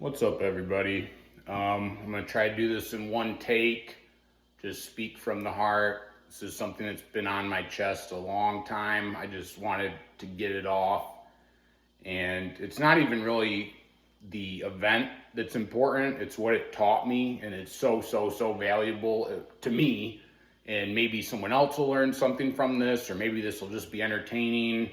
What's up, everybody? I'm going to try to do this in one take, just speak from the heart. This is something that's been on my chest a long time. I just wanted to get it off. And it's not even really the event that's important, it's what it taught me. And it's so valuable to me. And maybe someone else will learn something from this, or maybe this will just be entertaining.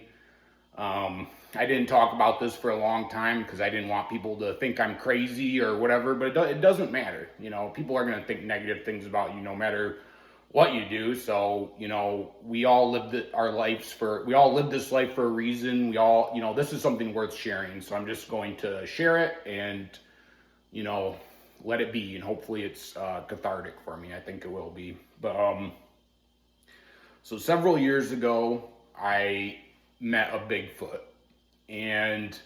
I didn't talk about this for a long time because I didn't want people to think I'm crazy or whatever, but it doesn't matter. People are going to think negative things about you no matter what you do. So, we all lived we all live this life for a reason. We all, this is something worth sharing. So I'm just going to share it and, let it be. And hopefully it's cathartic for me. I think it will be. But, so several years ago, I met a Bigfoot. And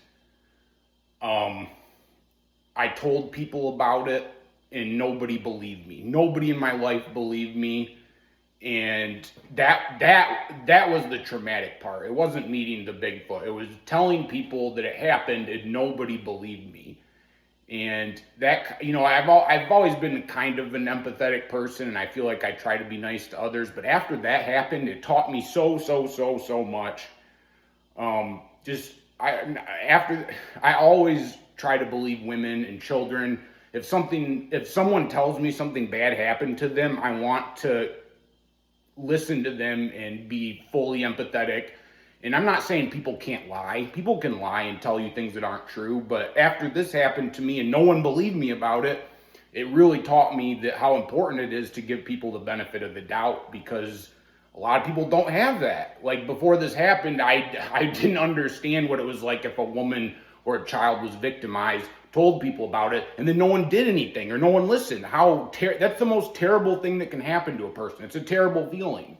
I told people about it and nobody believed me. Nobody in my life believed me. And that was the traumatic part. It wasn't meeting the Bigfoot. It was telling people that it happened and nobody believed me. And that, I've always been kind of an empathetic person, and I feel like I try to be nice to others. But after that happened, it taught me so much. I always try to believe women and children. If someone tells me something bad happened to them, I want to listen to them and be fully empathetic. And I'm not saying people can't lie. People can lie and tell you things that aren't true. But after this happened to me and no one believed me about it, it really taught me that how important it is to give people the benefit of the doubt, because a lot of people don't have that. Like, before this happened, I didn't understand what it was like if a woman or a child was victimized, told people about it, and then no one did anything or no one listened. That's the most terrible thing that can happen to a person. It's a terrible feeling.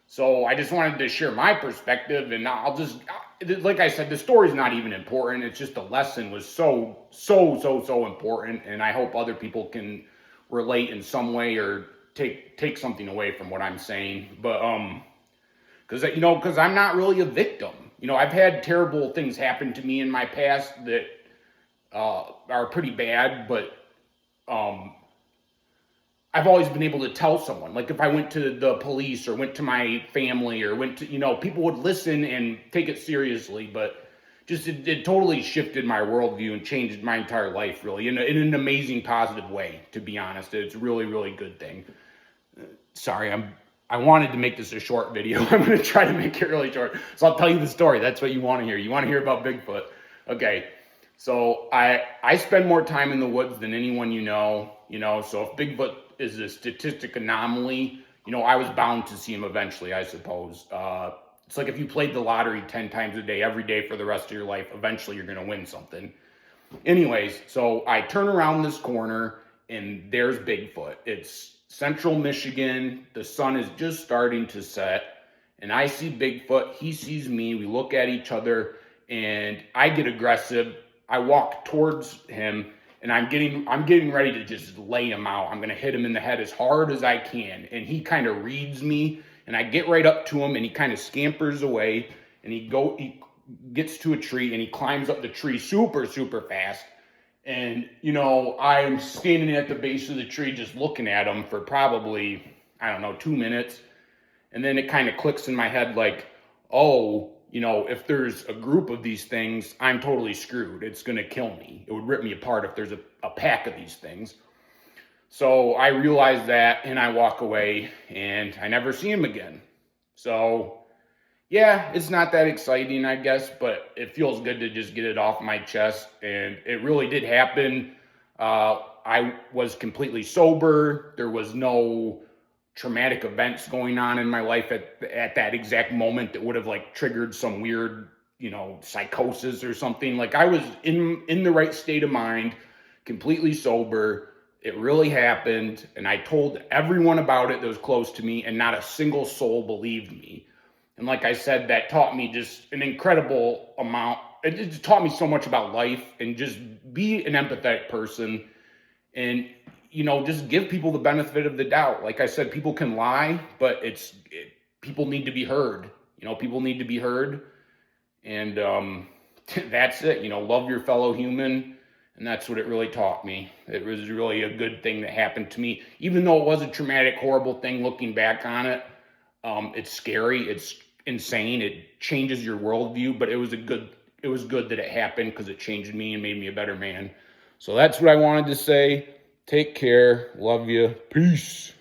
So I just wanted to share my perspective, and like I said, the story's not even important. It's just the lesson was so important, and I hope other people can relate in some way or take something away from what I'm saying. But because I'm not really a victim. I've had terrible things happen to me in my past that are pretty bad, but I've always been able to tell someone. Like, if I went to the police or went to my family or went to, people would listen and take it seriously. But just it totally shifted my worldview and changed my entire life, really, in an amazing, positive way, to be honest. It's a really good thing. Sorry, I wanted to make this a short video. I'm going to try to make it really short. So I'll tell you the story. That's what you want to hear. You want to hear about Bigfoot. Okay. So I spend more time in the woods than anyone you know. So if Bigfoot is a statistic anomaly, I was bound to see him eventually, I suppose. It's like if you played the lottery 10 times a day, every day for the rest of your life, eventually you're going to win something. Anyways, so I turn around this corner and there's Bigfoot. It's Central Michigan. The sun is just starting to set, and I see Bigfoot. He sees me. We look at each other, and I get aggressive. I walk towards him, and I'm getting ready to just lay him out. I'm going to hit him in the head as hard as I can, and he kind of reads me, and I get right up to him, and he kind of scampers away, and he gets to a tree, and he climbs up the tree super fast. And, I'm standing at the base of the tree just looking at him for probably, 2 minutes. And then it kind of clicks in my head like, oh, if there's a group of these things, I'm totally screwed. It's going to kill me. It would rip me apart if there's a pack of these things. So I realize that, and I walk away, and I never see him again. So yeah, it's not that exciting, I guess, but it feels good to just get it off my chest. And it really did happen. I was completely sober. There was no traumatic events going on in my life at that exact moment that would have triggered some weird, psychosis or something. Like, I was in the right state of mind, completely sober. It really happened. And I told everyone about it that was close to me, and not a single soul believed me. And like I said, that taught me just an incredible amount. It just taught me so much about life, and just be an empathetic person, and, just give people the benefit of the doubt. Like I said, people can lie, but people need to be heard. People need to be heard. And that's it. Love your fellow human. And that's what it really taught me. It was really a good thing that happened to me. Even though it was a traumatic, horrible thing looking back on it, it's scary, it's insane, it changes your worldview, but it was good that it happened because it changed me and made me a better man. So that's what I wanted to say. Take care. Love you. Peace.